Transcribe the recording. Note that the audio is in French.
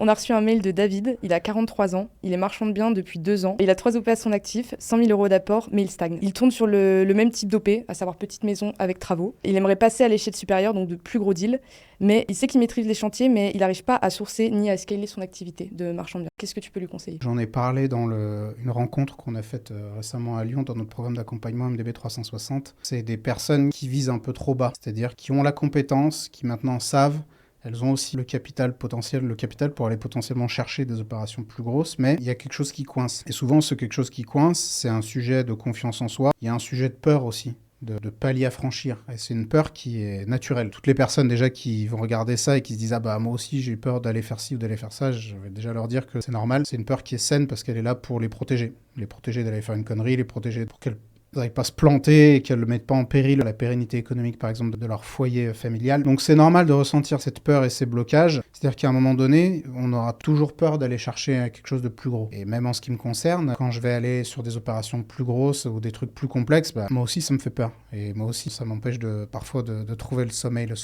On a reçu un mail de David, il a 43 ans, il est marchand de biens depuis 2 ans, il a 3 OP à son actif, 100 000 euros d'apport, mais il stagne. Il tourne sur le même type d'OP, à savoir petite maison avec travaux. Il aimerait passer à l'échelle supérieure, donc de plus gros deals, mais il sait qu'il maîtrise les chantiers, mais il n'arrive pas à sourcer ni à scaler son activité de marchand de biens. Qu'est-ce que tu peux lui conseiller? J'en ai parlé dans une rencontre qu'on a faite récemment à Lyon dans notre programme d'accompagnement MDB 360. C'est des personnes qui visent un peu trop bas, c'est-à-dire qui ont la compétence, qui maintenant savent. Elles ont aussi le capital potentiel, le capital pour aller potentiellement chercher des opérations plus grosses, mais il y a quelque chose qui coince. Et souvent, ce quelque chose qui coince, c'est un sujet de confiance en soi. Il y a un sujet de peur aussi, de palier à franchir. Et c'est une peur qui est naturelle. Toutes les personnes déjà qui vont regarder ça et qui se disent « Ah bah moi aussi j'ai eu peur d'aller faire ci ou d'aller faire ça », je vais déjà leur dire que c'est normal. C'est une peur qui est saine parce qu'elle est là pour les protéger. Les protéger d'aller faire une connerie, les protéger pour qu'elles n'arrivent pas à se planter et qu'elles ne mettent pas en péril la pérennité économique, par exemple, de leur foyer familial. Donc c'est normal de ressentir cette peur et ces blocages. C'est-à-dire qu'à un moment donné, on aura toujours peur d'aller chercher quelque chose de plus gros. Et même en ce qui me concerne, quand je vais aller sur des opérations plus grosses ou des trucs plus complexes, moi aussi ça me fait peur. Et moi aussi ça m'empêche parfois de trouver le sommeil le soir.